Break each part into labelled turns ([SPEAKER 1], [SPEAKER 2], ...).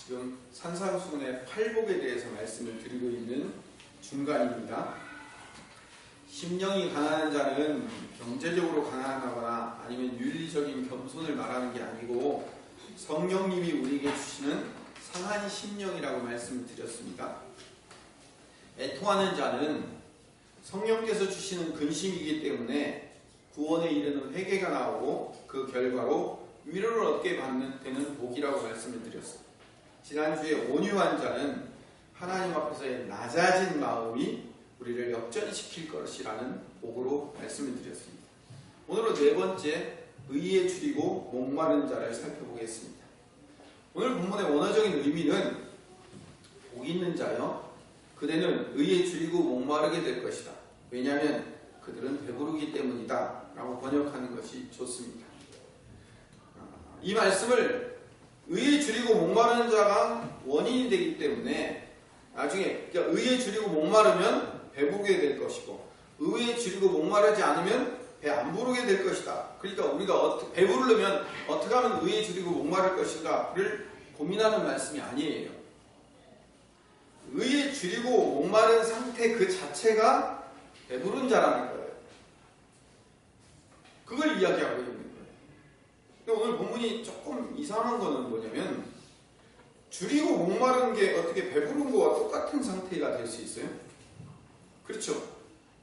[SPEAKER 1] 지금 산상수훈의 팔복에 대해서 말씀을 드리고 있는 중간입니다. 심령이 가난한 자는 경제적으로 가난하거나 아니면 윤리적인 겸손을 말하는 게 아니고 성령님이 우리에게 주시는 상한 심령이라고 말씀을 드렸습니다. 애통하는 자는 성령께서 주시는 근심이기 때문에 구원에 이르는 회개가 나오고 그 결과로 위로를 얻게 되는 복이라고 말씀을 드렸습니다. 지난주에 온유한 자는 하나님 앞에서의 낮아진 마음이 우리를 역전시킬 것이라는 복으로 말씀을 드렸습니다. 오늘은 네 번째, 의에 줄이고 목마른 자를 살펴보겠습니다. 오늘 본문의 원어적인 의미는 복 있는 자여 그대는 의에 줄이고 목마르게 될 것이다. 왜냐하면 그들은 배부르기 때문이다 라고 번역하는 것이 좋습니다. 이 말씀을 의에 줄이고 목마르는 자가 원인이 되기 때문에 나중에 의에 줄이고 목마르면 배부르게 될 것이고 의에 줄이고 목마르지 않으면 배 안 부르게 될 것이다. 그러니까 우리가 배부르려면 어떻게 하면 의에 줄이고 목마를 것인가를 고민하는 말씀이 아니에요. 의에 줄이고 목마른 상태 그 자체가 배부른 자라는 거예요. 그걸 이야기하고 있는 거예요. 근데 오늘 본문이 조금 이상한 거는 뭐냐면 줄이고 목마른 게 어떻게 배부른 거와 똑같은 상태가 될 수 있어요? 그렇죠.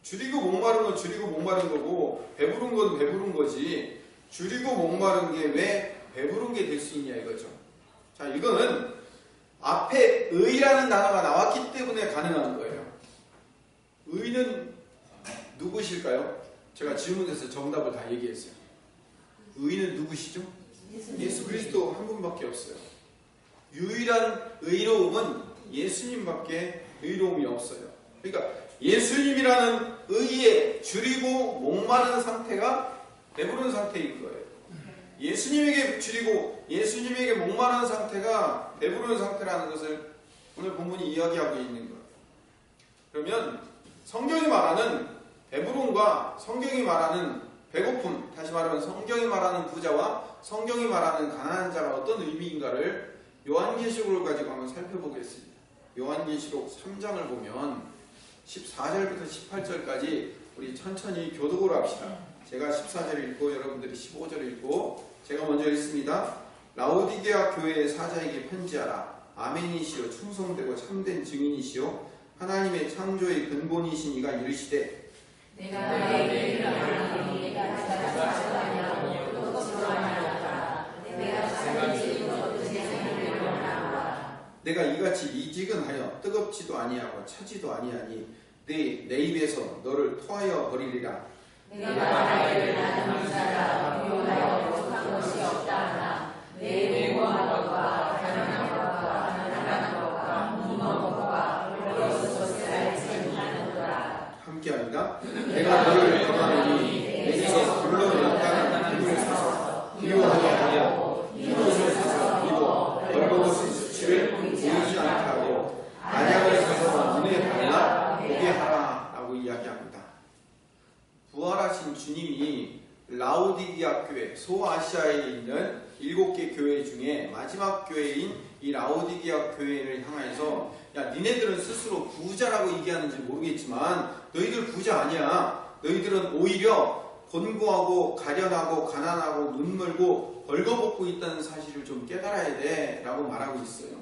[SPEAKER 1] 줄이고 목마른 건 줄이고 목마른 거고 배부른 건 배부른 거지 줄이고 목마른 게 왜 배부른 게 될 수 있냐 이거죠. 자, 이거는 앞에 의라는 단어가 나왔기 때문에 가능한 거예요. 의는 누구실까요? 제가 질문해서 정답을 다 얘기했어요. 의는 누구시죠? 예수 그리스도 한 분밖에 없어요. 유일한 의로움은 예수님밖에 의로움이 없어요. 그러니까 예수님이라는 의에 줄이고 목마른 상태가 배부른 상태인 거예요. 예수님에게 줄이고 예수님에게 목마른 상태가 배부른 상태라는 것을 오늘 본문이 이야기하고 있는 거예요. 그러면 성경이 말하는 배부름과 성경이 말하는 배고픔, 다시 말하면 성경이 말하는 부자와 성경이 말하는 가난한 자가 어떤 의미인가를 요한계시록을 가지고 한번 살펴보겠습니다. 요한계시록 3장을 보면 14절부터 18절까지 우리 천천히 교독을 합시다. 제가 14절 읽고 여러분들이 15절 읽고 제가 먼저 읽습니다. 라오디게아 교회의 사자에게 편지하라. 아멘이시요 충성되고 참된 증인이시요 하나님의 창조의 근본이신 이가 이르시되
[SPEAKER 2] 내가 너에게 일어나니 내가 자자자자하냐 똑똑지도 아니하였다. 내가 자기지 것도 세상에 일어나라.
[SPEAKER 1] 내가 이같이 이지근하여 뜨겁지도 아니하고 차지도 아니하니 내 입에서 너를 토하여 버리리라.
[SPEAKER 2] 내가 나를 나는 자라 비교하여 부족한 것이 없다 하나 내 무고한 것과 가난한 것과 가난한 것과 무너운 것과 어려운 것을 알지 못하는도다.
[SPEAKER 1] 함께합니다. 내가 너를 거하노니 내게서 불러 연단한 힘을 사서 비교하게 하여 이 옷을 사서 입어 벌거벗은 수치를 보이지 않게 하고 안약을 사서 눈에 발라 보게 하라 라고 이야기합니다. 부활하신 주님이 라오디게아 교회, 소아시아에 있는 7개 교회 중에 마지막 교회인 이 라오디게아 교회를 향해서 야, 니네들은 스스로 부자라고 얘기하는지 모르겠지만 너희들 부자 아니야. 너희들은 오히려 곤고하고 가련하고 가난하고 눈멀고 벌거벗고 있다는 사실을 좀 깨달아야 돼 라고 말하고 있어요.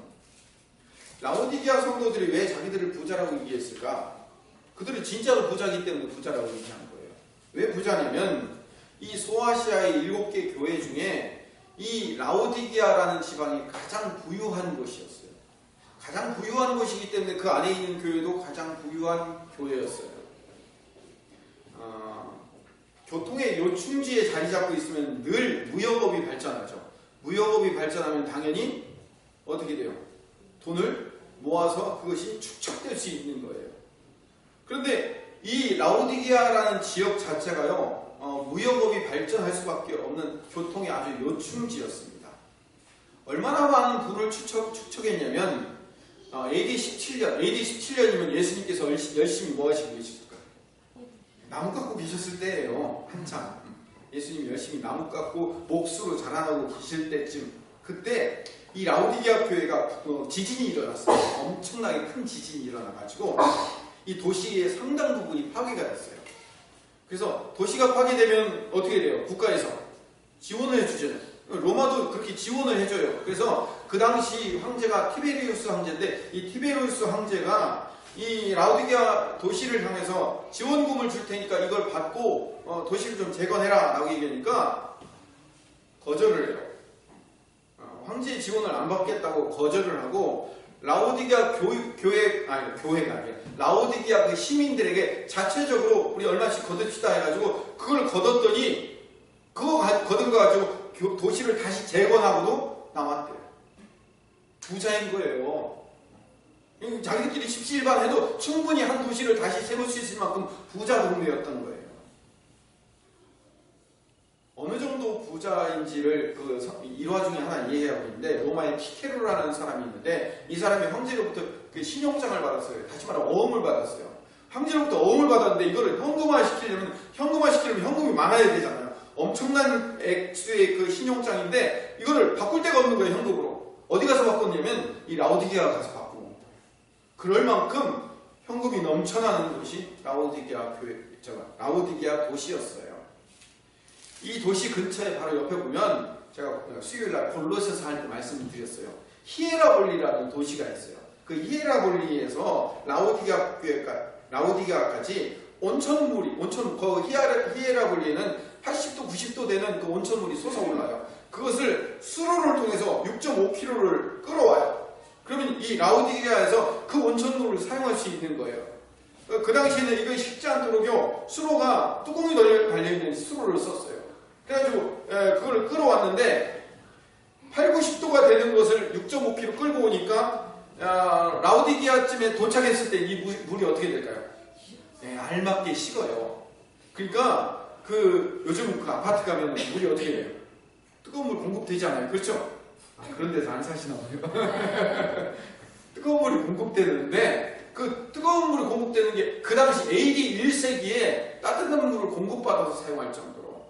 [SPEAKER 1] 라오디게아 성도들이 왜 자기들을 부자라고 얘기했을까? 그들은 진짜로 부자이기 때문에 부자라고 얘기한 거예요. 왜 부자냐면 이 소아시아의 7개 교회 중에 이 라오디게아라는 지방이 가장 부유한 곳이었어요. 가장 부유한 곳이기 때문에 그 안에 있는 교회도 가장 부유한 교회였어요. 교통의 요충지에 자리 잡고 있으면 늘 무역업이 발전하죠. 무역업이 발전하면 당연히 어떻게 돼요? 돈을 모아서 그것이 축적될 수 있는 거예요. 그런데 이 라오디게아라는 지역 자체가요, 무역업이 발전할 수밖에 없는 교통의 아주 요충지였습니다. 얼마나 많은 부를 축적했냐면 AD 17년이면 예수님께서 열심히 뭐 하시고 계실까요? 나무 깎고 계셨을 때예요. 한참 예수님 열심히 나무 깎고 목수로 자라나고 계실 때쯤 그때 이 라오디게아 교회가 지진이 일어났어요. 엄청나게 큰 지진이 일어나가지고 이 도시의 상당 부분이 파괴가 됐어요. 그래서 도시가 파괴되면 어떻게 돼요? 국가에서 지원을 해주잖아요. 로마도 그렇게 지원을 해줘요. 그래서 그 당시 황제가 티베리우스 황제인데 이 티베리우스 황제가 이 라오디게아 도시를 향해서 지원금을 줄 테니까 이걸 받고 도시를 좀 재건해라 라고 얘기하니까 거절을 해요. 황제의 지원을 안 받겠다고 거절을 하고 라오디게아 교회가 아니라 라오디게아 그 시민들에게 자체적으로 우리 얼마씩 거둡시다 해가지고 그걸 거뒀더니 그거 거둔 거 가지고 도시를 다시 재건하고도 남았대요. 부자인 거예요. 자기들끼리 십시일반해도 충분히 한 도시를 다시 세울 수 있을 만큼 부자 동네였던 거예요. 어느 정도 부자인지를 일화 중에 하나 이해하고 있는데 로마의 키케로라는 사람이 있는데 이 사람이 황제로부터 그 신용장을 받았어요. 다시 말하면 어음을 받았어요. 황제로부터 어음을 받았는데 이거를 현금화시키려면 현금이 많아야 되잖아요. 엄청난 액수의 그 신용장인데 이거를 바꿀 데가 없는 거예요. 현금으로. 어디 가서 바꿨냐면 이 라오디게아 가서 바꾸고 그럴 만큼 현금이 넘쳐나는 곳이 라오디게아 도시였어요. 이 도시 근처에 바로 옆에 보면 제가 수요일날 골로새서 할 때 말씀을 드렸어요. 히에라볼리라는 도시가 있어요. 그 히에라볼리에서 라오디게아까지 온천물이 히에라볼리에는 80도 90도 되는 그 온천물이 솟아올라요. 그것을 수로를 통해서 6.5km를 끌어와요. 그러면 이 라오디게아에서 그 온천물을 사용할 수 있는 거예요. 그 당시에는 이거 쉽지 않도록요 수로가 뚜껑이 달려있는 수로를 썼어요. 그래가지고 그걸 끌어왔는데 8, 90도가 되는 것을 6.5km 끌고 오니까 라오디게아쯤에 도착했을 때 이 물이 어떻게 될까요? 알맞게 식어요. 그러니까 요즘 그 아파트 가면 물이 어떻게 돼요? 뜨거운 물 공급되지 않아요. 그렇죠? 그런 데서 안 사시나 봐요. 뜨거운 물이 공급되는데 그 뜨거운 물이 공급되는 게 그 당시 AD 1세기에 따뜻한 물을 공급받아서 사용할 정도로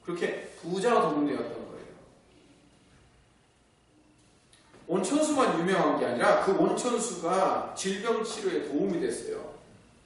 [SPEAKER 1] 그렇게 부자 동네였던 거예요. 온천수만 유명한 게 아니라 그 온천수가 질병 치료에 도움이 됐어요.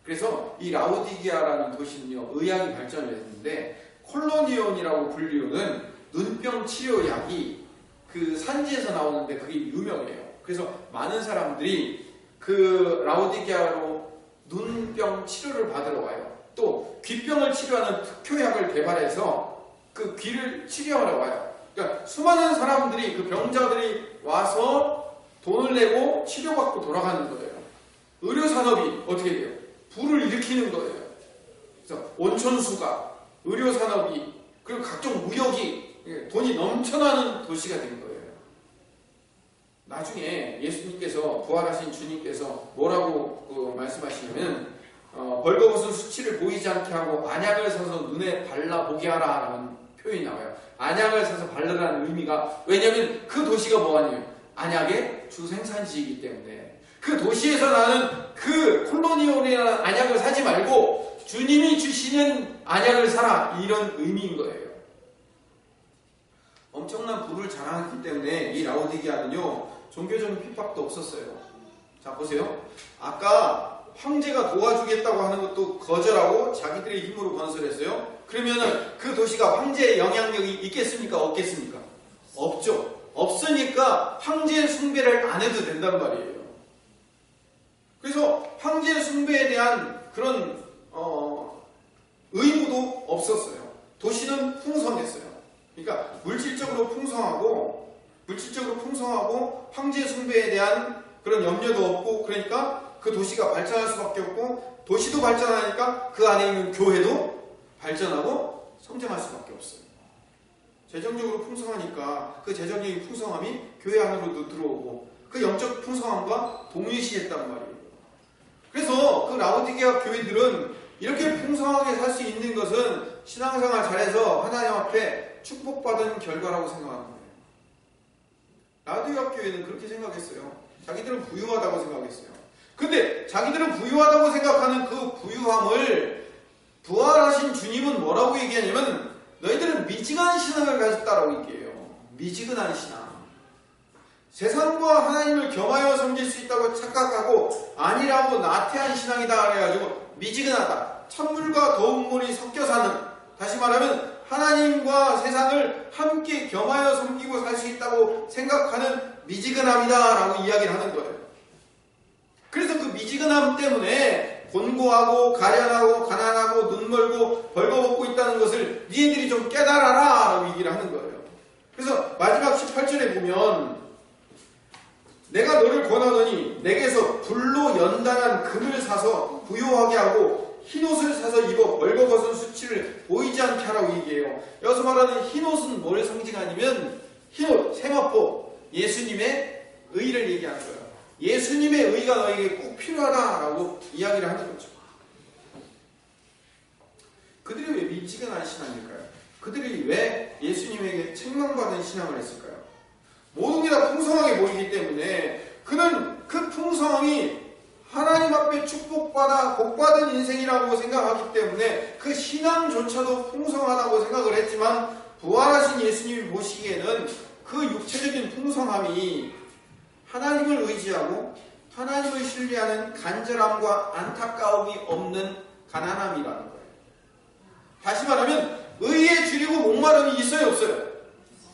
[SPEAKER 1] 그래서 이 라오디게아라는 도시는요 의학이 발전을 했는데 콜로니온이라고 불리우는 눈병 치료약이 그 산지에서 나오는데 그게 유명해요. 그래서 많은 사람들이 그 라오디게아로 눈병 치료를 받으러 와요. 또 귀병을 치료하는 특효약을 개발해서 그 귀를 치료하러 와요. 그러니까 수많은 사람들이 그 병자들이 와서 돈을 내고 치료받고 돌아가는 거예요. 의료산업이 어떻게 돼요? 불을 일으키는 거예요. 그래서 온천수가 의료산업이 그리고 각종 무역이 돈이 넘쳐나는 도시가 된 거예요. 나중에 예수님께서 부활하신 주님께서 뭐라고 말씀하시냐면 벌거벗은 수치를 보이지 않게 하고 안약을 사서 눈에 발라보게 하라 라는 표현이 나와요. 안약을 사서 바르라는 의미가 왜냐하면 그 도시가 뭐하냐면 안약의 주 생산지이기 때문에 그 도시에서 나는 그 콜로니온이라는 안약을 사지 말고 주님이 주시는 안약을 사라 이런 의미인 거예요. 엄청난 부를 자랑했기 때문에 이 라오디게아는요 종교적인 핍박도 없었어요. 자 보세요. 아까 황제가 도와주겠다고 하는 것도 거절하고 자기들의 힘으로 건설했어요. 그러면은 그 도시가 황제의 영향력이 있겠습니까? 없겠습니까? 없죠. 없으니까 황제의 숭배를 안 해도 된단 말이에요. 그래서 황제의 숭배에 대한 그런 의무도 없었어요. 도시는 풍성했어요. 그러니까 물질적으로 풍성하고 황제의 숭배에 대한 그런 염려도 없고 그러니까 그 도시가 발전할 수밖에 없고 도시도 발전하니까 그 안에 있는 교회도 발전하고 성장할 수밖에 없어요. 재정적으로 풍성하니까 그 재정적인 풍성함이 교회 안으로도 들어오고 그 영적 풍성함과 동일시했단 말이에요. 그래서 그 라오디게아 교회들은 이렇게 풍성하게 살 수 있는 것은 신앙생활 잘해서 하나님 앞에 축복받은 결과라고 생각하는 거예요. 라오디게아 교회는 그렇게 생각했어요. 자기들은 부유하다고 생각했어요. 근데 자기들은 부유하다고 생각하는 그 부유함을 부활하신 주님은 뭐라고 얘기하냐면 너희들은 미지근한 신앙을 가졌다라고 얘기해요. 미지근한 신앙. 세상과 하나님을 겸하여 섬길 수 있다고 착각하고 아니라고 나태한 신앙이다 그래가지고 미지근하다, 찬물과 더운 물이 섞여 사는, 다시 말하면 하나님과 세상을 함께 겸하여 섬기고 살 수 있다고 생각하는 미지근함이다 라고 이야기를 하는 거예요. 그래서 그 미지근함 때문에 곤고하고 가련하고 가난하고 눈멀고 벌거벗고 있다는 것을 니네들이 좀 깨달아라 라고 얘기를 하는 거예요. 그래서 마지막 18절에 보면 내가 너를 권하더니 내게서 불로 연단한 금을 사서 부요하게 하고 흰옷을 사서 입어 벌거벗은 수치를 보이지 않게 하라고 얘기해요. 여기서 말하는 흰옷은 뭘 상징하냐면 흰옷, 세마포, 예수님의 의를 얘기하는 거예요. 예수님의 의가 너에게 꼭 필요하다라고 이야기를 하는 거죠. 그들이 왜 미지근한 신앙일까요? 그들이 왜 예수님에게 책망받은 신앙을 했을까요? 모든 게 다 풍성하게 보이기 때문에 그는 그 풍성함이 하나님 앞에 축복받아 복받은 인생이라고 생각하기 때문에 그 신앙조차도 풍성하다고 생각을 했지만 부활하신 예수님이 보시기에는 그 육체적인 풍성함이 하나님을 의지하고 하나님을 신뢰하는 간절함과 안타까움이 없는 가난함이라는 거예요. 다시 말하면 의에 줄이고 목마름이 있어요, 없어요?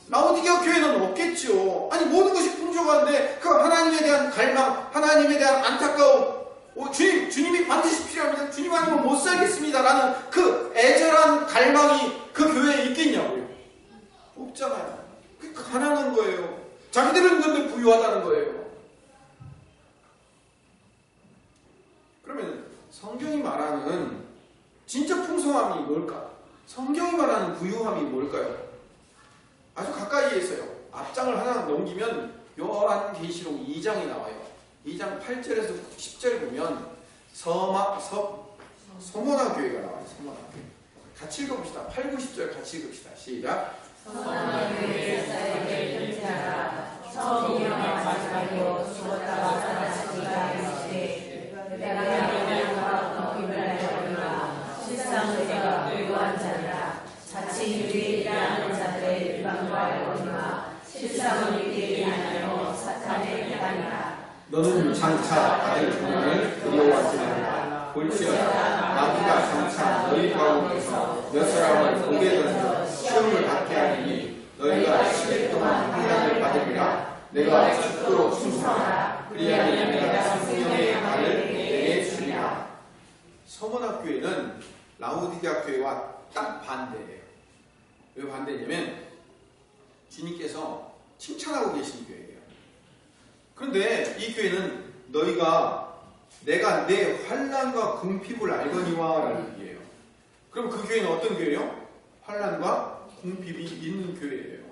[SPEAKER 1] 라오디게아 교회는 없겠죠. 아니 모든 것이 풍족한데 그 하나님에 대한 갈망, 하나님에 대한 안타까움, 주님이 반드시 필요합니다. 주님 아니면 못 살겠습니다라는 그 애절한 갈망이 그 교회에 있겠냐고요. 없잖아요. 그 가난한 거예요. 자기들은 근데 부유하다는 거예요. 그러면 성경이 말하는 진짜 풍성함이 뭘까? 성경이 말하는 부유함이 뭘까요? 아주 가까이에 있어요. 앞장을 하나 넘기면 요한계시록 2장이 나와요. 2장 8절에서 10절 보면 서머나 교회가 나와요. 서머나 교회. 같이 읽어봅시다. 8, 9, 10절 같이 읽읍시다. 시작.
[SPEAKER 2] 서머나 교회의 사역을 편지하라. 처음이요 마지막이요 죽었다가 살아나시리라 이르시되 내가 영광과 공의를 알거니와 실상은 내가 부유한 자니라. 자칭 유대인이라는 자들의 일방과 알거니와 실상은 유대인이 아니요 사탄의 일방이라.
[SPEAKER 1] 너는 장차 아들 분양을 그리워하지만 볼지어다 마귀가 장차 너희 가운데서 몇 사람을 보게 던져 시험을 받게 하리니 너희가 10일 동안 환난을 받으리라. 내가 죽도록 충성하라. 그리하면 내가 성령의 말을 내게 주리라. 서머나 교회는 라오디게아 교회와 딱 반대예요. 왜 반대냐면 주님께서 칭찬하고 계신 교회예요. 그런데 이 교회는 내가 내 환난과 궁핍을 알거니와 라는 얘기예요. 그럼 그 교회는 어떤 교회예요? 환난과 궁핍이 있는 교회예요.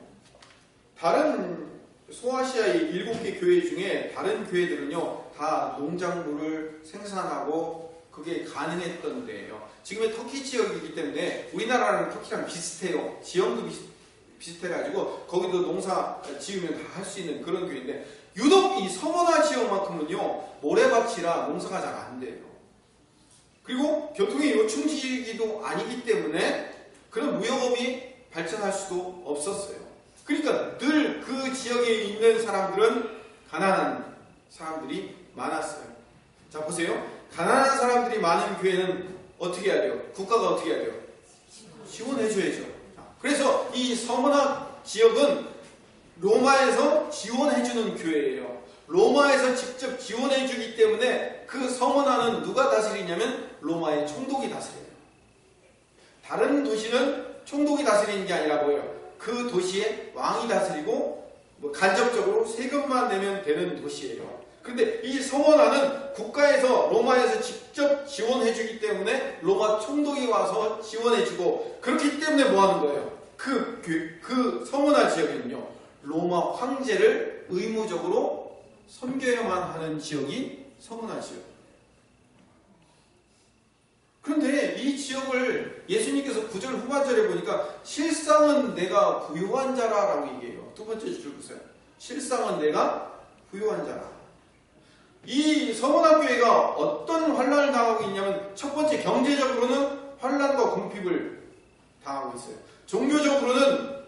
[SPEAKER 1] 다른 소아시아의 7개 교회 중에 다른 교회들은요 다 농작물을 생산하고 그게 가능했던 데예요. 지금의 터키 지역이기 때문에 우리나라랑 터키랑 비슷해요. 지형도 비슷해가지고 거기도 농사 지으면 다 할 수 있는 그런 교회인데 유독 이 서머나 지역만큼은요 모래밭이라 농사가 잘 안 돼요. 그리고 교통의 요충지기도 아니기 때문에 그런 무역업이 발전할 수도 없었어요. 그러니까 늘 그 지역에 있는 사람들은 가난한 사람들이 많았어요. 자 보세요. 가난한 사람들이 많은 교회는 어떻게 해야 돼요? 국가가 어떻게 해야 돼요? 지원해줘야죠. 그래서 이 서머나 지역은 로마에서 지원해주는 교회예요. 로마에서 직접 지원해주기 때문에 그 서머나는 누가 다스리냐면 로마의 총독이 다스려요. 다른 도시는 총독이 다스리는 게 아니라 뭐예요? 그 도시의 왕이 다스리고 간접적으로 세금만 내면 되는 도시예요. 그런데 이 서머나는 국가에서 로마에서 직접 지원해주기 때문에 로마 총독이 와서 지원해주고 그렇기 때문에 뭐 하는 거예요? 그 서머나 지역에는요 로마 황제를 의무적으로 섬겨야만 하는 지역이 서머나 지역. 그런데 이 지역을 예수님께서 9절 후반절에 보니까 실상은 내가 부유한 자라라고 얘기해요. 두 번째 줄 보세요. 실상은 내가 부유한 자라. 이 서머나 교회가 어떤 환난을 당하고 있냐면 첫 번째 경제적으로는 환난과 궁핍을 당하고 있어요. 종교적으로는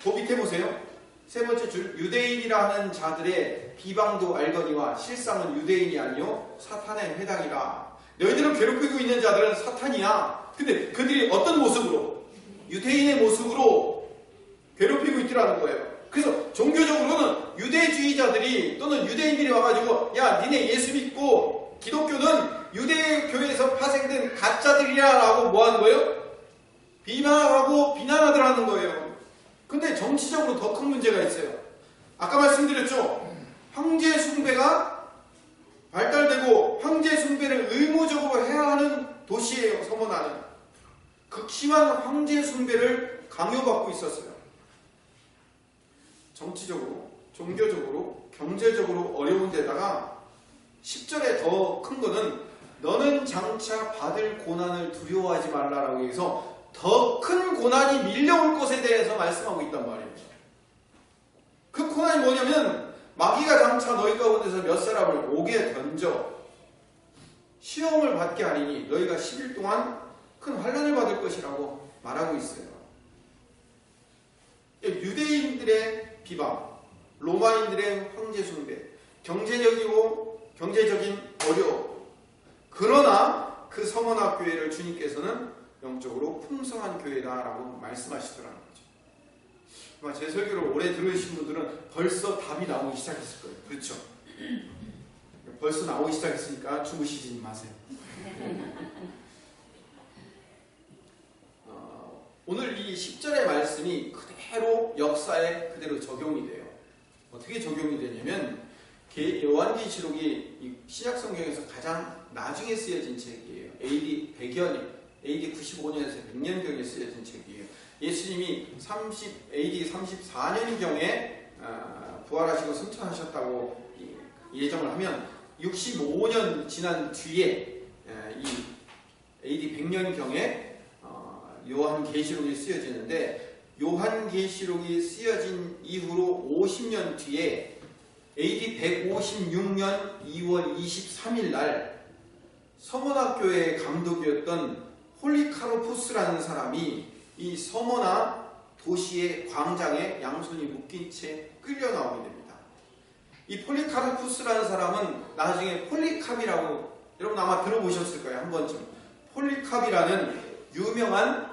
[SPEAKER 1] 그 밑에 보세요. 세 번째 줄, 유대인이라 하는 자들의 비방도 알거니와 실상은 유대인이 아니요 사탄의 회당이라. 너희들은 괴롭히고 있는 자들은 사탄이야. 근데 그들이 어떤 모습으로? 유대인의 모습으로 괴롭히고 있더라는 거예요. 그래서 종교적으로는 유대주의자들이 또는 유대인들이 와가지고 야 니네 예수 믿고 기독교는 유대교에서 파생된 가짜들이야 라고 뭐 하는 거예요? 비방하고 비난하더라는 거예요. 근데 정치적으로 더 큰 문제가 있어요. 아까 말씀드렸죠. 황제 숭배가 발달되고 황제 숭배를 의무적으로 해야 하는 도시예요. 서머나는 극심한 황제 숭배를 강요받고 있었어요. 정치적으로, 종교적으로, 경제적으로 어려운 데다가 10절에 더 큰 거는 너는 장차 받을 고난을 두려워하지 말라라고 해서 더 큰 고난이 밀려올 것에 대해서 말씀하고 있단 말이에요. 그 고난이 뭐냐면 마귀가 장차 너희 가운데서 몇 사람을 옥에 던져 시험을 받게 하리니 너희가 10일 동안 큰 환난을 받을 것이라고 말하고 있어요. 유대인들의 비방, 로마인들의 황제 숭배, 경제적인 어려움. 그러나 그 성원학 교회를 주님께서는 영적으로 풍성한 교회다라고 말씀하시더라는 거죠. 아마 제 설교를 오래 들으신 분들은 벌써 답이 나오기 시작했을 거예요. 그렇죠? 벌써 나오기 시작했으니까 주무시지 마세요. 오늘 이 10절의 말씀이 그대로 역사에 그대로 적용이 돼요. 어떻게 적용이 되냐면 요한계시록이 신약 성경에서 가장 나중에 쓰여진 책이에요. AD 100년, AD 95년에서 100년경에 쓰여진 책이에요. 예수님이 AD 34년경에 부활하시고 승천하셨다고 예정을 하면 65년 지난 뒤에 이 AD 100년경에 요한계시록이 쓰여지는데 요한계시록이 쓰여진 이후로 50년 뒤에 AD 156년 2월 23일 날 서머나교회의 감독이었던 폴리카르푸스라는 사람이 이 서머나 도시의 광장에 양손이 묶인 채 끌려 나오게 됩니다. 이 폴리카르푸스라는 사람은 나중에 폴리캅이라고 여러분 아마 들어보셨을 거예요. 한 번쯤. 폴리캅이라는 유명한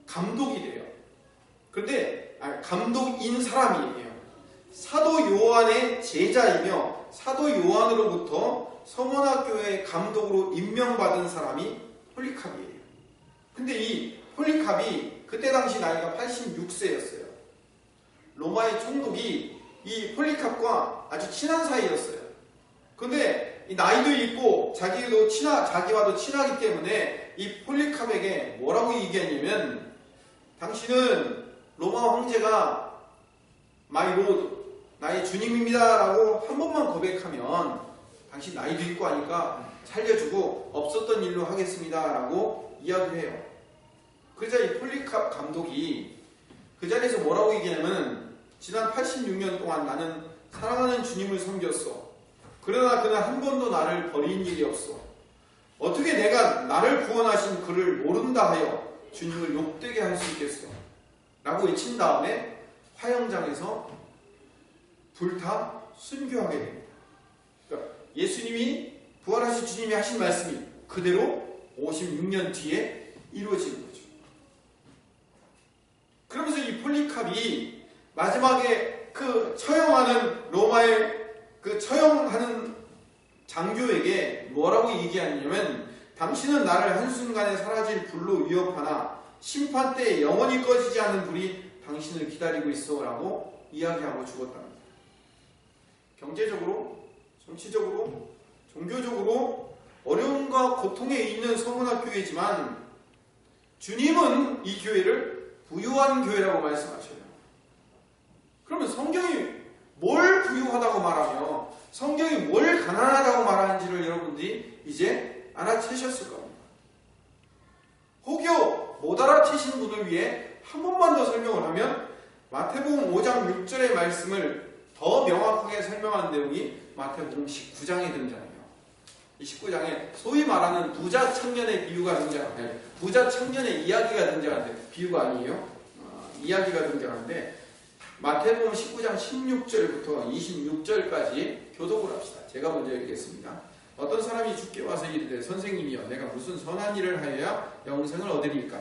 [SPEAKER 1] 감독이 돼요. 그런데 감독인 사람이에요. 사도 요한의 제자이며 사도 요한으로부터 서머나교회 감독으로 임명받은 사람이 폴리캅이에요. 근데 이 폴리캅이 그때 당시 나이가 86세였어요. 로마의 총독이 이 폴리캅과 아주 친한 사이였어요. 근데 이 나이도 있고 자기와도 친하기 때문에 이 폴리캅에게 뭐라고 얘기했냐면 당신은 로마 황제가 마이 로드, 나의 주님입니다 라고 한 번만 고백하면 당신 나이도 있고 하니까 살려주고 없었던 일로 하겠습니다 라고 이야기를 해요. 그러자 이 폴리캅 감독이 그 자리에서 뭐라고 얘기하냐면 지난 86년 동안 나는 사랑하는 주님을 섬겼어. 그러나 그는 한 번도 나를 버린 일이 없어. 어떻게 내가 나를 구원하신 그를 모른다 하여 주님을 욕되게 할 수 있겠어? 라고 외친 다음에 화형장에서 불타 순교하게 됩니다. 그러니까 예수님이 부활하신 주님이 하신 말씀이 그대로 56년 뒤에 이루어진 거죠. 그러면서 이 폴리캅이 마지막에 그 처형하는 로마의 그 처형하는 장교에게 뭐라고 얘기하냐면 당신은 나를 한순간에 사라질 불로 위협하나 심판 때에 영원히 꺼지지 않는 불이 당신을 기다리고 있어 라고 이야기하고 죽었답니다. 경제적으로, 정치적으로, 종교적으로 어려움과 고통에 있는 서문학 교회지만 주님은 이 교회를 부유한 교회라고 말씀하셔요. 그러면 성경이 뭘 부유하다고 말하며 성경이 뭘 가난하다고 말하는지를 여러분들이 이제 알아채셨을 겁니다. 혹여 못 알아채신 분을 위해 한 번만 더 설명을 하면 마태복음 5장 6절의 말씀을 더 명확하게 설명한 내용이 마태복음 19장에 등장해요. 이 19장에 소위 말하는 부자 청년의 비유가 등장하는데 부자 청년의 이야기가 등장하는데 비유가 아니에요. 이야기가 등장하는데 마태복음 19장 16절부터 26절까지 교독을 합시다. 제가 먼저 읽겠습니다. 어떤 사람이 주께 와서 이르되 선생님이여 내가 무슨 선한 일을 하여야 영생을 얻으리까?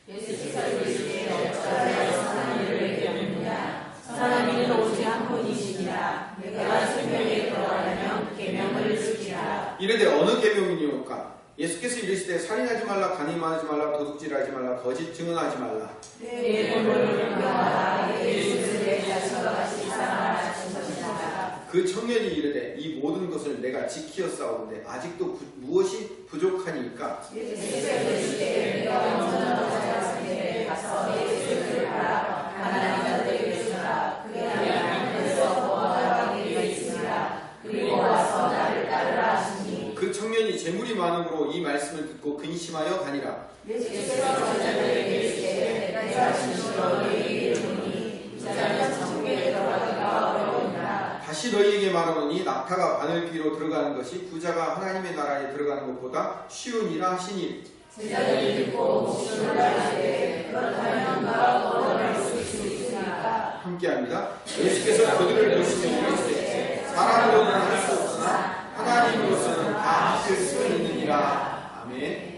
[SPEAKER 2] 예수께서 이르시되 어찌하여 선한 일을 얘기하느냐 선한 이는 오직 한 분이시니라 내가 생명에 들어가려면 계명을 지키라.
[SPEAKER 1] 이르되 어느 계명이니까? 예수께서 이르시되 살인하지 말라, 간음하지 말라, 도둑질하지 말라, 거짓 증언하지 말라.
[SPEAKER 2] 내 본분을 명하라. 내 이웃을 내 자신과 같이 사랑하라 하신 것이다.
[SPEAKER 1] 그 청년이 이르되 이 모든 것을 내가 지키었사오는데 아직도 무엇이 부족하니까?
[SPEAKER 2] 예수께서 이르시되 내가 온전한 자에게 가서 내 이웃을 알아 가난한 자들에게 주라. 그게 하나님께서 보호하게 되어 있으리라. 그리고 와서 나를 따르라 하시니.
[SPEAKER 1] 그 청년이 재물이 많음으로 이 말씀을 듣고 근심하여 가니라.
[SPEAKER 2] 예수께서 저자들에게 이르시되 내가 진실로 너희에게 이르노니 부자는 천국에 들어가기가 어려우니라.
[SPEAKER 1] 다시 너희에게 말하노니 낙타가 바늘 귀로 들어가는 것이 부자가 하나님의 나라에 들어가는 것보다 쉬우니라 하시니.
[SPEAKER 2] 제자들이 듣고 목숨을 다하시되 그렇다면 누가 얻어낼 수 있으리까?
[SPEAKER 1] 함께합니다. 예수께서 그들을 보시며 이르시되 사람으로는 할 수 없으나 하나님으로서는 다 하실 수 있느니라. 아멘.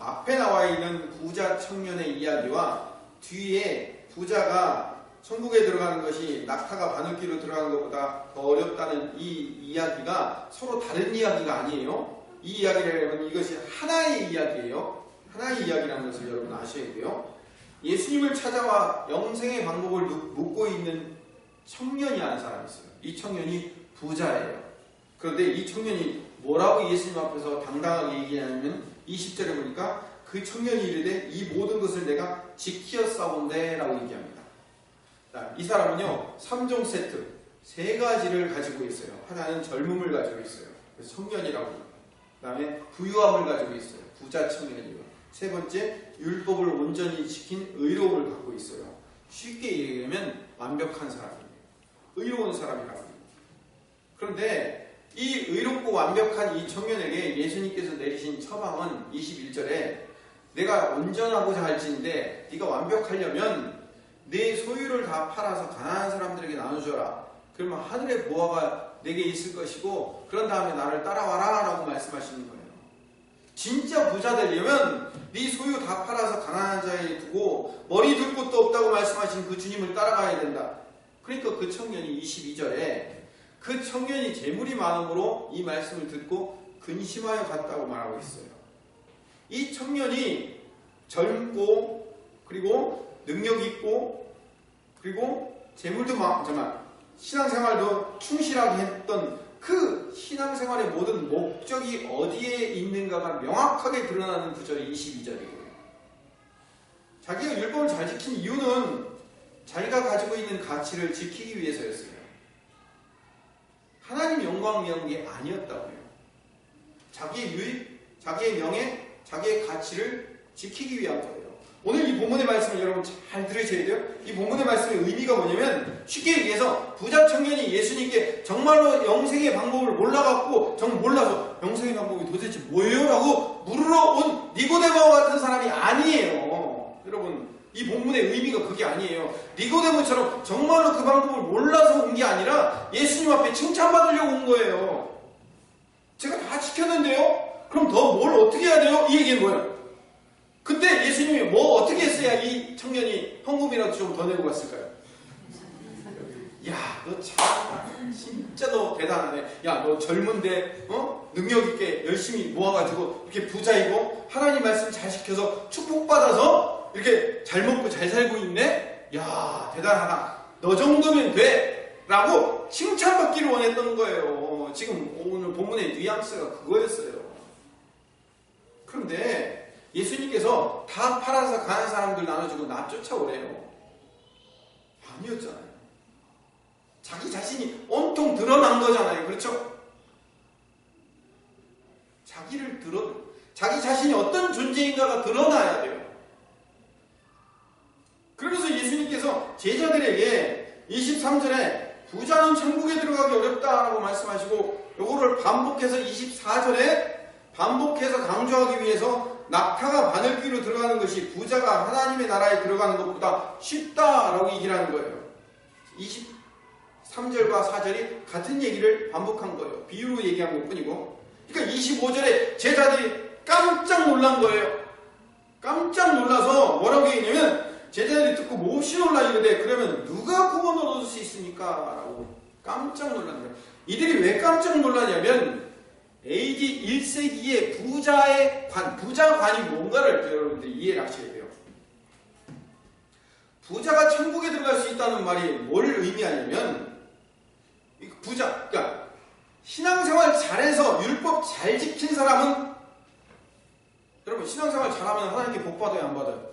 [SPEAKER 1] 앞에 나와 있는 부자 청년의 이야기와 뒤에 부자가 천국에 들어가는 것이 낙타가 바늘귀로 들어가는 것보다 더 어렵다는 이 이야기가 서로 다른 이야기가 아니에요. 이 이야기라면 이것이 하나의 이야기예요. 하나의 이야기라는 것을 여러분 아셔야 돼요. 예수님을 찾아와 영생의 방법을 묻고 있는 청년이 한 사람이 있어요. 이 청년이 부자예요. 그런데 이 청년이 뭐라고 예수님 앞에서 당당하게 얘기하냐면 20절에 보니까 그 청년이 이르되 이 모든 것을 내가 지키었사온데 라고 얘기합니다. 자, 이 사람은요 3종 세트 3가지를 가지고 있어요. 하나는 젊음을 가지고 있어요. 그래서 청년이라고 합니다. 그 다음에 부유함을 가지고 있어요. 부자 청년이고. 세 번째 율법을 온전히 지킨 의로움을 갖고 있어요. 쉽게 얘기하면 완벽한 사람이에요. 의로운 사람이라고 합니다. 그런데 이 의롭고 완벽한 이 청년에게 예수님께서 내리신 처방은 21절에 내가 온전하고자 할지인데 네가 완벽하려면 내 소유를 다 팔아서 가난한 사람들에게 나눠줘라. 그러면 하늘의 보화가 내게 있을 것이고 그런 다음에 나를 따라와라 라고 말씀하시는 거예요. 진짜 부자 되려면 네 소유 다 팔아서 가난한 자에 두고 머리 둘 곳도 없다고 말씀하신 그 주님을 따라가야 된다. 그러니까 그 청년이 22절에 그 청년이 재물이 많음으로 이 말씀을 듣고 근심하여 갔다고 말하고 있어요. 이 청년이 젊고 그리고 능력 있고 그리고 재물도 신앙생활도 충실하게 했던 그 신앙생활의 모든 목적이 어디에 있는가가 명확하게 드러나는 구절이 22절이에요. 자기가 율법을 잘 지킨 이유는 자기가 가지고 있는 가치를 지키기 위해서였어요. 하나님 영광 위한 게 아니었다고요. 자기의 유익, 자기의 명예, 자기의 가치를 지키기 위한 거예요. 오늘 이 본문의 말씀을 여러분 잘 들으셔야 돼요. 이 본문의 말씀의 의미가 뭐냐면 쉽게 얘기해서 부자 청년이 예수님께 정말로 영생의 방법을 몰라갖고 정말 몰라서 영생의 방법이 도대체 뭐예요? 라고 물으러 온 니고데모와 같은 사람이 아니에요. 여러분 이 본문의 의미가 그게 아니에요. 니고데모처럼 정말로 그 방법을 몰라서 온 게 아니라 예수님 앞에 칭찬받으려고 온 거예요. 제가 다 지켰는데요? 그럼 더 뭘 어떻게 해야 돼요? 이 얘기는 뭐예요? 그때 예수님이 뭐 어떻게 했어야 이 청년이 헌금이라도 좀 더 내고 갔을까요? 야, 너 참 진짜 너 대단하네. 야, 너 젊은데 능력 있게 열심히 모아가지고 이렇게 부자이고 하나님 말씀 잘 지켜서 축복받아서 이렇게 잘 먹고 잘 살고 있네? 야, 대단하다. 너 정도면 돼! 라고 칭찬받기를 원했던 거예요. 지금 오늘 본문의 뉘앙스가 그거였어요. 그런데 예수님께서 다 팔아서 가는 사람들 나눠주고 나 쫓아오래요. 아니었잖아요. 자기 자신이 온통 드러난 거잖아요. 그렇죠? 자기 자신이 어떤 존재인가가 드러나야 돼요. 그러면서 예수님께서 제자들에게 23절에 부자는 천국에 들어가기 어렵다라고 말씀하시고 요거를 반복해서 24절에 반복해서 강조하기 위해서 낙타가 바늘귀로 들어가는 것이 부자가 하나님의 나라에 들어가는 것보다 쉽다라고 얘기를 하는 거예요. 23절과 4절이 같은 얘기를 반복한 거예요. 비유로 얘기한 것뿐이고. 그러니까 25절에 제자들이 깜짝 놀란 거예요. 깜짝 놀라서 뭐라고 얘기냐면 제자들이 듣고 몹시 놀라 이르되 그러면 누가 구원을 얻을 수 있습니까? 라고 깜짝 놀란 거예요. 이들이 왜 깜짝 놀라냐면 AD 1세기의 부자관이 뭔가를 여러분들이 이해를 하셔야 돼요. 부자가 천국에 들어갈 수 있다는 말이 뭘 의미하냐면 그러니까 신앙생활 잘해서 율법 잘 지킨 사람은 여러분 신앙생활 잘하면 하나님께 복 받아요, 안 받아요?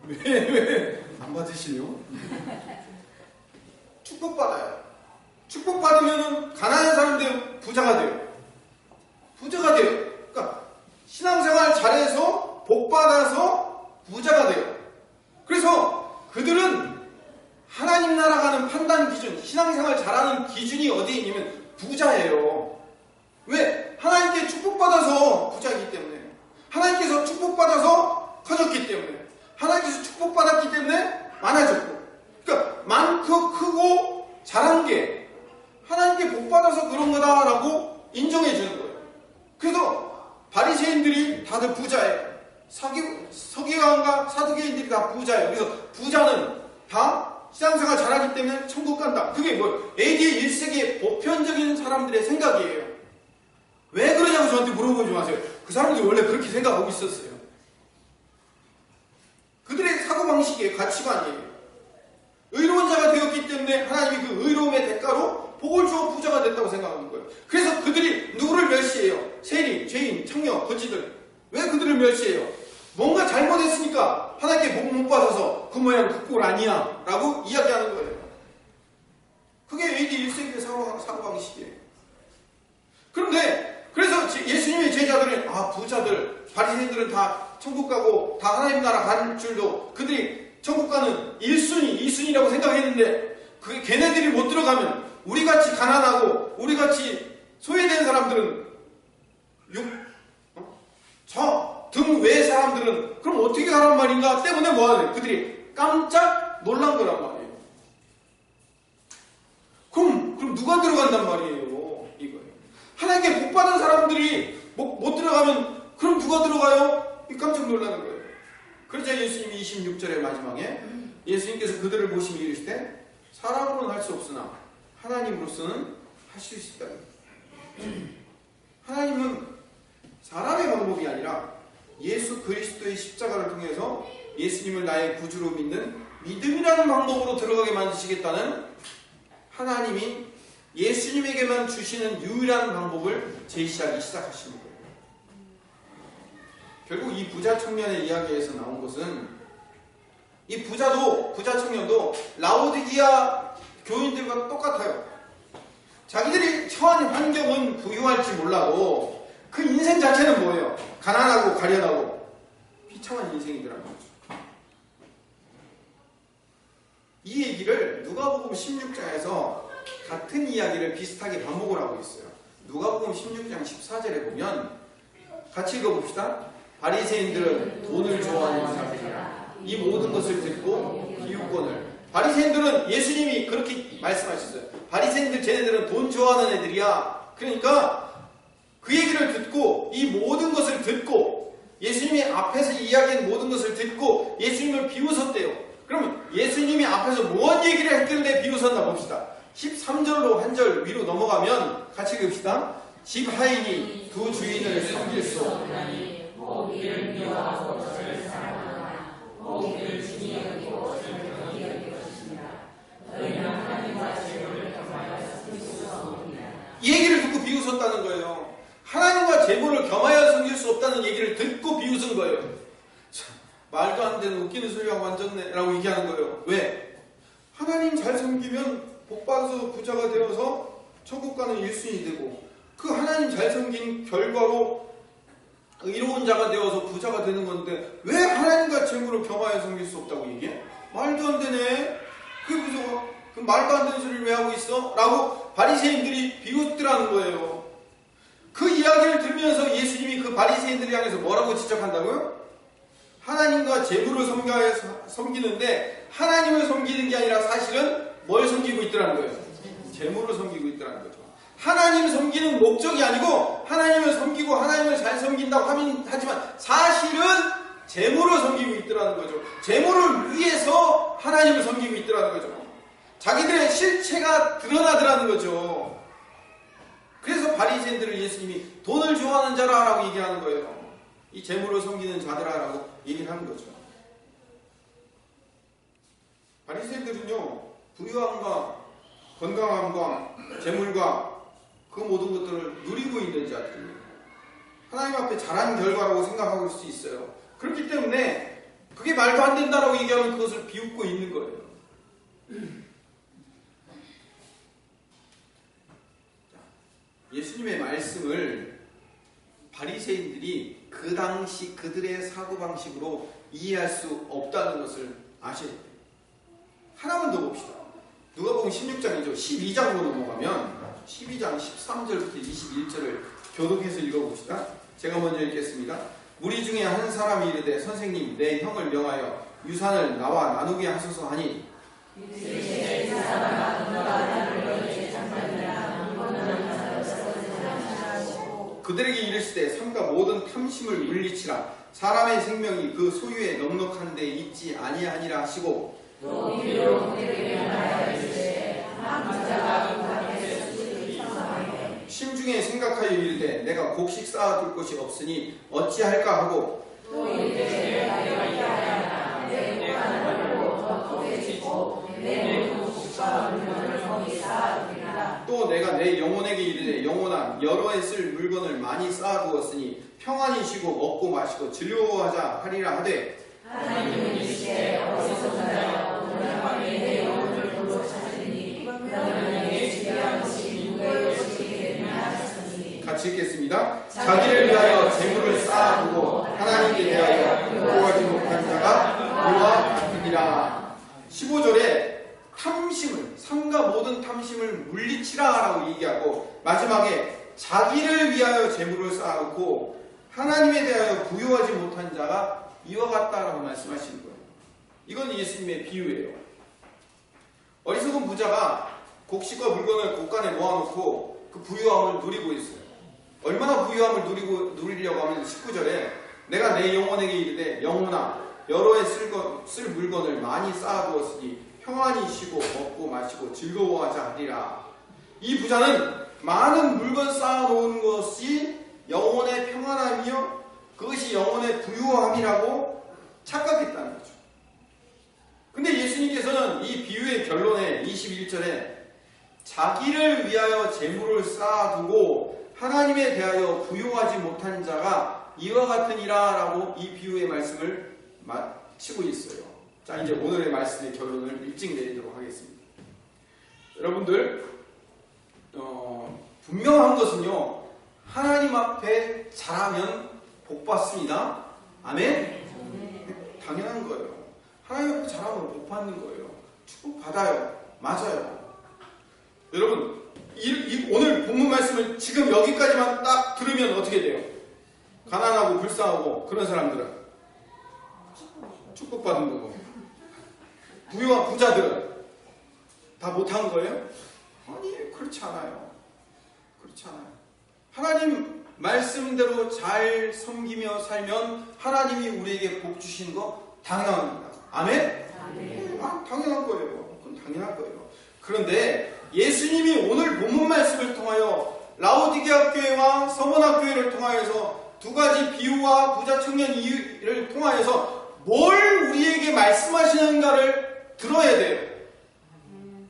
[SPEAKER 1] 왜 안 받으시려? 축복 받아요. 축복 받으면 가난한 사람 돼요, 부자가 돼요. 부자가 돼요. 그러니까 신앙생활 잘해서 복 받아서 부자가 돼요. 그래서 그들은 하나님 나라 가는 판단 기준, 신앙생활 잘하는 기준이 어디에 있냐면 부자예요. 왜? 하나님께 축복받아서 부자이기 때문에, 하나님께서 축복받아서 커졌기 때문에, 하나님께서 축복받았기 때문에 많아졌고, 그러니까 많고 크고 잘한 게 하나님께 복받아서 그런 거다라고 인정해 주는 거예요. 그래서 바리새인들이 다들 부자예요. 서기관과 사두개인들이 다 부자예요. 그래서 부자는 다 신앙생활 잘하기 때문에 천국 간다. 그게 뭐 AD 1세기의 보편적인 사람들의 생각이에요. 왜 그러냐고 저한테 물어보지 마세요. 그 사람들이 원래 그렇게 생각하고 있었어요. 그들의 사고방식이에요. 가치관이에요. 의로운 자가 되었기 때문에 하나님이 그 의로움의 대가로 복을 주어 부자가 됐다고 생각하는 거예요. 그래서 그들이 누구를 멸시해요? 세리, 죄인, 창녀, 거지들. 왜 그들을 멸시해요? 뭔가 잘못했으니까 하나님께 복 못 받아서 그 모양 그 꼴 아니야 라고 이야기하는 거예요. 그게 AD 1세기의 사고방식이에요. 그런데 그래서 예수님의 제자들은 부자들, 바리새인들은 다 천국 가고 다 하나님 나라 가는 줄도 그들이 천국 가는 1순위, 2순위라고 생각했는데 그게 걔네들이 못 들어가면 우리같이 가난하고 우리같이 소외된 사람들은 등 외 사람들은 그럼 어떻게 가란 말인가 때문에 뭐하냐 그들이 깜짝 놀란 거란 말이에요. 그럼 누가 들어간단 말이에요? 이거예요. 하나님께 복 받은 사람들이 못 들어가면 그럼 누가 들어가요? 깜짝 놀라는 거예요. 그러자 예수님이 26절의 마지막에 예수님께서 그들을 보시며 이르시되 사람으로는 할 수 없으나 하나님으로서는 할 수 있다. 하나님은 사람의 방법이 아니라 예수 그리스도의 십자가를 통해서 예수님을 나의 구주로 믿는 믿음이라는 방법으로 들어가게 만드시겠다는 하나님이 예수님에게만 주시는 유일한 방법을 제시하기 시작하시는 거예요. 결국 이 부자 청년의 이야기에서 나온 것은 이 부자 청년도 라오디기아 교인들과 똑같아요. 자기들이 처한 환경은 부유할지 몰라도 그 인생 자체는 뭐예요? 가난하고 가련하고 비참한 인생이더라고요. 이 얘기를 누가복음 16장에서 같은 이야기를 비슷하게 반복을 하고 있어요. 누가복음 16장 14절에 보면 같이 읽어봅시다. 바리새인들은 돈을 좋아하는 사람들이라 이 모든 것을 듣고 비유권을. 바리새인들은 예수님이 그렇게 말씀하셨어요. 바리새인들 쟤네들은 돈 좋아하는 애들이야. 그러니까 그 얘기를 듣고 이 모든 것을 듣고 예수님이 앞에서 이야기한 모든 것을 듣고 예수님을 비웃었대요. 그러면 예수님이 앞에서 무슨 얘기를 했길래 비웃었나 봅시다. 13절로 한 절 위로 넘어가면 같이 읽읍시다. 집 하인이 두 주인을 섬길 수 없나니
[SPEAKER 2] 고기를 미워하고 저를 사랑하나 고기를 중히 여기고 저를 경히 여길 것입니다. 너희는 하나님과 재물을 겸하여 섬길 수 없느니라.
[SPEAKER 1] 이 얘기를 듣고 비웃었다는 거예요. 하나님과 재물을 겸하여 섬길 수 없다는 얘기를 듣고 비웃은 거예요. 참, 말도 안 되는 웃기는 소리하고 앉았네 라고 얘기하는 거예요. 왜? 하나님 잘 섬기면 복받아서 부자가 되어서 천국 가는 1순위 되고 그 하나님 잘 섬긴 결과로 이로운 자가 되어서 부자가 되는 건데 왜 하나님과 재물을 겸하여 섬길 수 없다고 얘기해? 말도 안 되네. 그게 무슨 그 말도 안 되는 소리를 왜 하고 있어? 라고 바리새인들이 비웃더라는 거예요. 그 이야기를 들으면서 예수님이 그 바리새인들을 향해서 뭐라고 지적한다고요? 하나님과 재물을 섬기는데 하나님을 섬기는 게 아니라 사실은 뭘 섬기고 있더라는 거예요? 재물을 섬기고 있더라는 거죠. 하나님 섬기는 목적이 아니고 하나님을 섬기고 하나님을 잘 섬긴다고 하지만 사실은 재물을 섬기고 있더라는 거죠. 재물을 위해서 하나님을 섬기고 있더라는 거죠. 자기들의 실체가 드러나더라는 거죠. 그래서 바리새인들을 예수님이 돈을 좋아하는 자라라고 얘기하는 거예요. 이 재물을 섬기는 자들아라고 얘기를 하는 거죠. 바리새인들은요, 부유함과 건강함과 재물과 그 모든 것들을 누리고 있는 자들이에요. 하나님 앞에 잘한 결과라고 생각하고 있을 수 있어요. 그렇기 때문에 그게 말도 안 된다라고 얘기하면 그것을 비웃고 있는 거예요. 예수님의 말씀을 바리새인들이 그 당시 그들의 사고방식으로 이해할 수 없다는 것을 아셔야 돼요. 하나만 더 봅시다. 누가복음 16장이죠. 12장으로 넘어가면 12장 13절부터 21절을 교독해서 읽어봅시다. 제가 먼저 읽겠습니다. 무리 중에 한 사람이 이르되 선생님 내 형을 명하여 유산을 나와 나누게 하소서 하니 그들에게 이르시되 삼가 모든 탐심을 물리치라. 사람의 생명이 그 소유에 넉넉한 데 있지 아니하니라 하시고
[SPEAKER 2] 또 이리로 그들에게 말하여 이르시되 한 부자가
[SPEAKER 1] 심중에 생각하여 이르되 내가 곡식 쌓아둘 곳이 없으니 어찌할까 하고
[SPEAKER 2] 또 이르되 내가 이하야나 내 곳간을 벌고 더 더해지고 내 모든 곡과 물건을 거기 쌓아두리라.
[SPEAKER 1] 또 내가 내 영혼에게 이르되 영혼아 여러 해 쓸 물건을 많이 쌓아두었으니 평안히 쉬고 먹고 마시고 즐거워하자 하리라 하되
[SPEAKER 2] 하나님은 이르시되 어리석은 자여 내 영혼을 돌로 찾으니 그러면 내게 지배한 것이 누구의 것이게 되느냐 하셨으니.
[SPEAKER 1] 같이 읽겠습니다. 자기를 위하여 재물을 쌓아두고 하나님께 대하여 부요하지 못한 자가 이와 같으니라. 15절에 탐심을, 삼가 모든 탐심을 물리치라 라고 얘기하고 마지막에 자기를 위하여 재물을 쌓아놓고 하나님에 대하여 부요하지 못한 자가 이와 같다라고 말씀하시는 거예요. 이건 예수님의 비유예요. 어리석은 부자가 곡식과 물건을 곳간에 모아놓고 그 부유함을 누리고 있어요. 얼마나 부유함을 누리려고 하면 19절에 내가 내 영혼에게 이르되 영혼아 여러 해 쓸 물건을 많이 쌓아두었으니 평안히 쉬고 먹고 마시고 즐거워하자 하리라. 이 부자는 많은 물건 쌓아놓은 것이 영혼의 평안함이요 그것이 영혼의 부유함이라고 착각했다는 거죠. 근데 예수님께서는 이 비유의 결론에 21절에 자기를 위하여 재물을 쌓아두고 하나님에 대하여 부요하지 못한 자가 이와 같으니라 라고 이 비유의 말씀을 마치고 있어요. 자, 이제 오늘의 말씀의 결론을 일찍 내리도록 하겠습니다. 여러분들 분명한 것은요, 하나님 앞에 잘하면 복 받습니다. 아멘? 당연한 거예요. 하나님 앞에 잘하면 복 받는 거예요. 축복 받아요. 맞아요. 여러분, 오늘 본문 말씀을 지금 여기까지만 딱 들으면 어떻게 돼요? 가난하고 불쌍하고 그런 사람들은 축복받은 거고, 부유한 부자들은 다 못한 거예요? 아니, 그렇지 않아요. 그렇지 않아요. 하나님 말씀대로 잘 섬기며 살면 하나님이 우리에게 복 주시는 거 당연합니다. 아멘? 당연한 거예요. 그건 당연한 거예요. 그런데 예수님이 오늘 본문 말씀을 통하여 라오디게아 교회와 서머나 교회를 통하여서 두 가지 비유와 부자 청년 이유를 통하여서 뭘 우리에게 말씀하시는가를 들어야 돼요.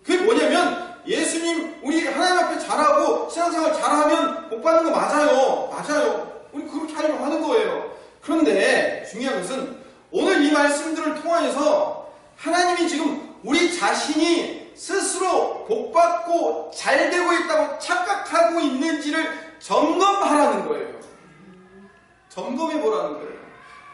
[SPEAKER 1] 그게 뭐냐면 예수님 우리 하나님 앞에 잘하고 신앙생활 잘하면 복 받는 거 맞아요. 맞아요. 우리 그렇게 하려고 하는 거예요. 그런데 중요한 것은 오늘 이 말씀들을 통하여서 하나님이 지금 우리 자신이 스스로 복받고 잘 되고 있다고 착각하고 있는지를 점검하라는 거예요. 점검해 보라는 거예요.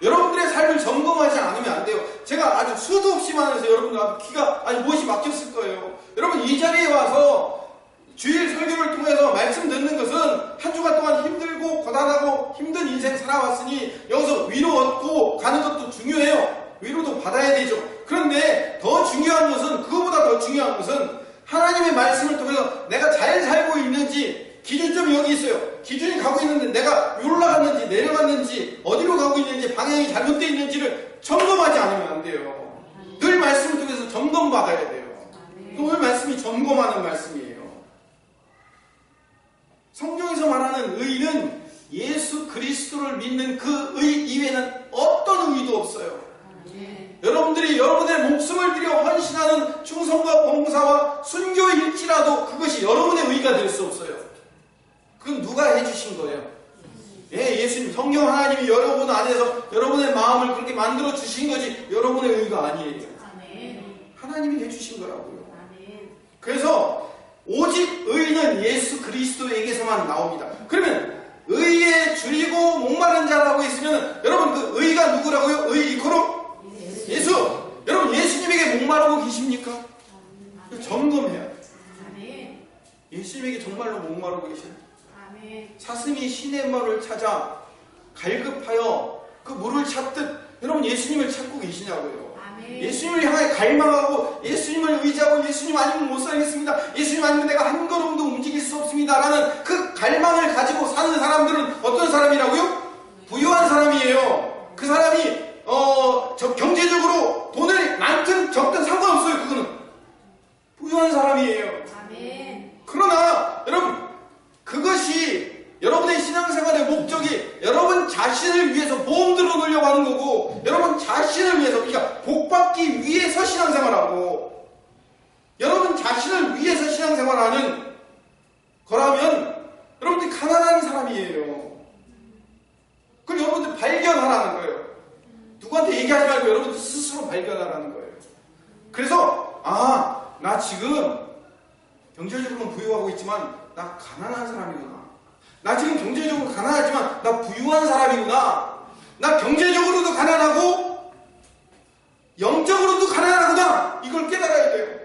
[SPEAKER 1] 여러분들의 삶을 점검하지 않으면 안 돼요. 제가 아주 수도 없이 많아서 여러분들 귀가 무엇이 막혔을 거예요. 여러분 이 자리에 와서 주일 설교를 통해서 말씀 듣는 것은 한 주간 동안 힘들고 고단하고 힘든 인생 살아왔으니 여기서 위로 얻고 가는 것도 중요해요. 위로도 받아야 되죠. 그런데 더 중요한 것은, 그거보다 더 중요한 것은 하나님의 말씀을 통해서 내가 잘 살고 있는지, 기준점이 여기 있어요. 기준이 가고 있는데 내가 올라갔는지 내려갔는지 어디로 가고 있는지 방향이 잘못되어 있는지를 점검하지 않으면 안 돼요. 늘 말씀을 통해서 점검받아야 돼요. 오늘 말씀이 점검하는 말씀이에요. 성경에서 말하는 의는 예수 그리스도를 믿는 그 의 이외에는 어떤 의도 없어요. 여러분들이 여러분의 목숨을 들여 헌신하는 충성과 봉사와 순교일지라도 그것이 여러분의 의가 될 수 없어요. 그건 누가 해주신 거예요? 예, 예수님, 성경 하나님이 여러분 안에서 여러분의 마음을 그렇게 만들어 주신 거지 여러분의 의가 아니에요. 하나님이 해주신 거라고요. 그래서 오직 의는 예수 그리스도에게서만 나옵니다. 그러면 의에 줄이고 목마른 자라고 있으면 여러분 그 의가 누구라고요? 의 이코로? 예수! 여러분 예수님에게 목마르고 계십니까? 점검해야 돼요. 예수님에게 정말로 목마르고 계십니까? 사슴이 시냇물을 찾아 갈급하여 그 물을 찾듯 여러분 예수님을 찾고 계시냐고요. 예수님을 향해 갈망하고 예수님을 의지하고 예수님 아니면 못 살겠습니다. 예수님 아니면 내가 한 걸음도 움직일 수 없습니다. 라는 그 갈망을 가지고 사는 사람들은 어떤 사람이라고요? 부유한 사람이에요. 그 사람이 경제적으로 돈을 많든 적든 상관없어요. 그거는 부유한 사람이에요. 그러나 여러분 그것이 여러분의 신앙생활의 목적이 여러분 자신을 위해서 보험 들어놓으려고 하는 거고 여러분 자신을 위해서, 그러니까 복받기 위해서 신앙생활하고 여러분 자신을 위해서 신앙생활하는 거라면 여러분들이 가난한 사람이에요. 그걸 여러분들 발견하라는 거예요. 누구한테 얘기하지 말고 여러분들 스스로 발견하라는 거예요. 그래서 나 지금 경제적으로는 부유하고 있지만 나 가난한 사람이구나. 나 지금 경제적으로 가난하지만 나 부유한 사람이구나. 나 경제적으로도 가난하고 영적으로도 가난하구나. 이걸 깨달아야 돼요.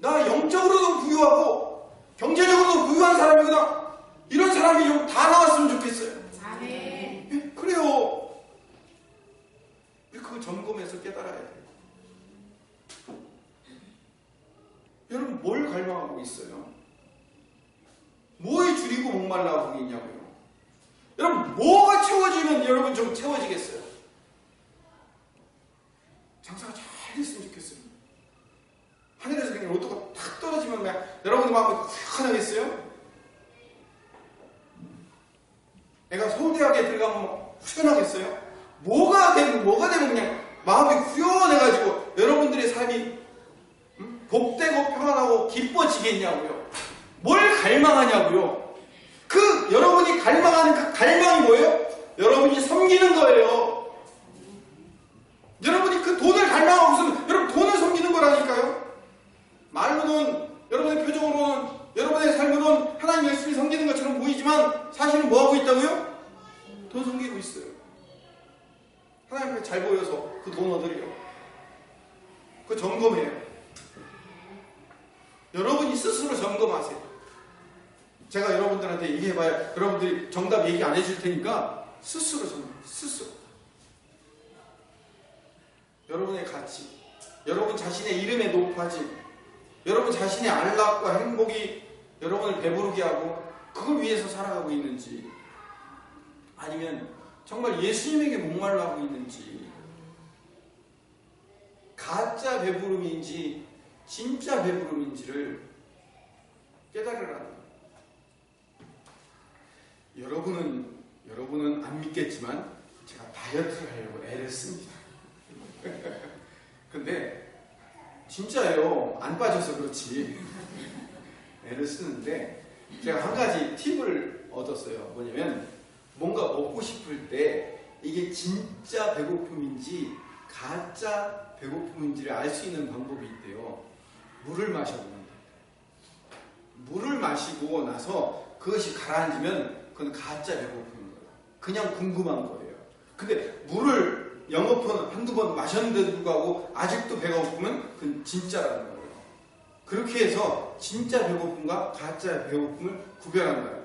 [SPEAKER 1] 나 영적으로도 부유하고 경제적으로도 부유한 사람이구나. 이런 사람이 좀 다 나왔으면 좋겠어요. 예, 그래요. 그거 점검해서 깨달아야 돼요. 여러분 뭘 갈망하고 있어요? 뭐에 줄이고 목말라하고 있냐고요? 여러분 뭐가 채워지면 여러분 좀 채워지겠어요? 장사가 잘 됐으면 좋겠어요. 하늘에서 그냥 로또가 탁 떨어지면 그냥 여러분 마음이 후련하겠어요? 내가 서울대학에 들어가면 후련하겠어요? 뭐가 되면 그냥 마음이 후련해가지고 여러분들의 삶이 복되고 평안하고 기뻐지겠냐고요. 뭘 갈망하냐고요. 그 여러분이 갈망하는 그 갈망이 뭐예요? 여러분이 섬기는 거예요. 여러분이 그 돈을 갈망하고 있으면 여러분 돈을 섬기는 거라니까요. 말로는 여러분의 표정으로는 여러분의 삶으로는 하나님 열심히 섬기는 것처럼 보이지만 사실은 뭐 하고 있다고요? 돈 섬기고 있어요. 하나님 앞에 잘 보여서 그 돈 얻으려고. 그 점검해요. 여러분이 스스로 점검하세요. 제가 여러분들한테 얘기해봐야 여러분들이 정답 얘기 안 해줄 테니까 스스로 점검해요. 스스로. 여러분의 가치, 여러분 자신의 이름의 높아짐, 여러분 자신의 안락과 행복이 여러분을 배부르게 하고 그걸 위해서 살아가고 있는지, 아니면 정말 예수님에게 목말라 하고 있는지, 가짜 배부름인지 진짜 배부름인지를 깨달으라는 거예요. 여러분은 안 믿겠지만 제가 다이어트를 하려고 애를 씁니다. 근데 진짜예요. 안 빠져서 그렇지. 애를 쓰는데 제가 한 가지 팁을 얻었어요. 뭐냐면 뭔가 먹고 싶을 때 이게 진짜 배고픔인지 가짜 배고픔인지를 알 수 있는 방법이 있대요. 물을 마셔보는 거예요. 물을 마시고 나서 그것이 가라앉으면 그건 가짜 배고픔인 거예요. 그냥 궁금한 거예요. 근데 물을 영업은 한두 번 마셨는데도 불구하고 아직도 배가 고프면 그건 진짜라는 거예요. 그렇게 해서 진짜 배고픔과 가짜 배고픔을 구별한다는 거예요.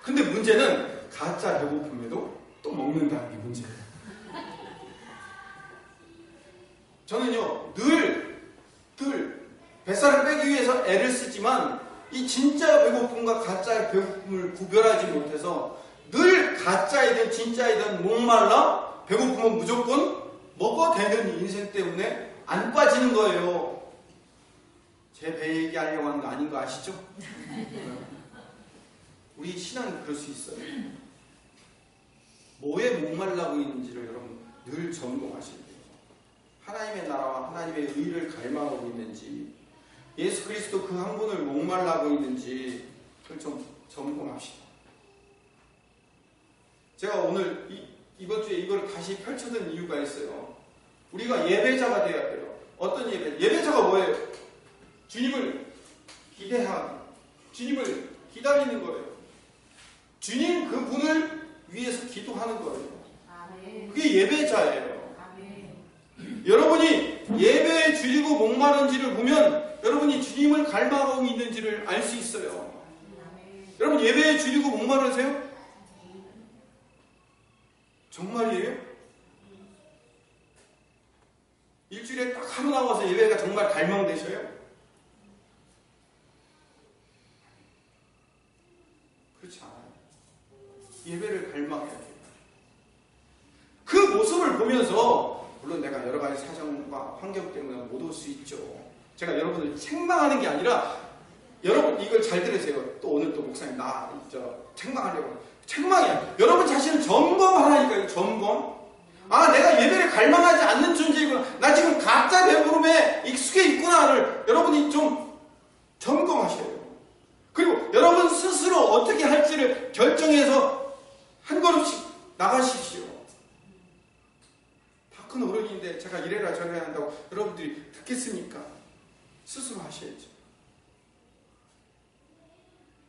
[SPEAKER 1] 근데 문제는 가짜 배고픔에도 또 먹는다는 게 문제예요. 저는요 늘 뱃살을 빼기 위해서 애를 쓰지만 이 진짜 배고픔과 가짜의 배고픔을 구별하지 못해서 늘 가짜이든 진짜이든 목말라 배고프면 무조건 먹어대는 인생 때문에 안 빠지는 거예요. 제 배 얘기하려고 하는 거 아닌 거 아시죠? 우리 신앙이 그럴 수 있어요. 뭐에 목말라고 있는지를 여러분 늘 점검하셔야 돼요. 하나님의 나라와 하나님의 의를 갈망하고 있는지, 예수 그리스도 그 한 분을 목말라고 있는지 그걸 좀 점검합시다. 제가 오늘 이번 주에 이걸 다시 펼쳐든 이유가 있어요. 우리가 예배자가 돼야 돼요. 어떤 예배자가 뭐예요? 주님을 기대하고 주님을 기다리는 거예요. 주님 그분을 위해서 기도하는 거예요. 그게 예배자예요. 여러분이 예배에 줄이고 목마른지를 보면 여러분이 주님을 갈망하고 있는지를 알 수 있어요. 여러분 예배에 줄이고 목마르세요? 정말이에요? 일주일에 딱 하루 나와서 예배가 정말 갈망되셔요? 그렇지 않아요. 예배를 갈망해야 돼요. 그 모습을 보면서 물론 내가 여러 가지 사정과 환경 때문에 못 올 수 있죠. 제가 여러분을 책망하는 게 아니라 여러분 이걸 잘 들으세요. 또 오늘 또 목사님 책망하려고. 책망이야. 여러분 자신을 점검하라니까요. 점검. 아 내가 예배를 갈망하지 않는 존재이구나. 나 지금 가짜 배부름에 익숙해 있구나를 여러분이 좀 점검하셔야 돼요. 그리고 여러분 스스로 어떻게 할지를 결정해서 한 걸음씩 나가십시오. 다 큰 어른인데 제가 이래라 저래라 한다고 여러분들이 듣겠습니까? 스스로 하셔야죠.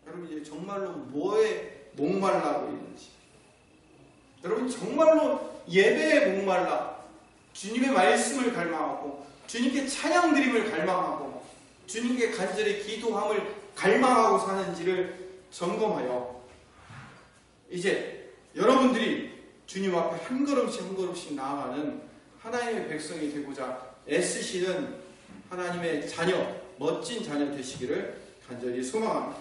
[SPEAKER 1] 여러분 이제 정말로 뭐에 목말라고 있는지, 여러분 정말로 예배에 목말라 주님의 말씀을 갈망하고 주님께 찬양 드림을 갈망하고 주님께 간절히 기도함을 갈망하고 사는지를 점검하여 이제 여러분들이 주님 앞에 한 걸음씩 한 걸음씩 나아가는 하나님의 백성이 되고자 애쓰시는 하나님의 자녀, 멋진 자녀 되시기를 간절히 소망합니다.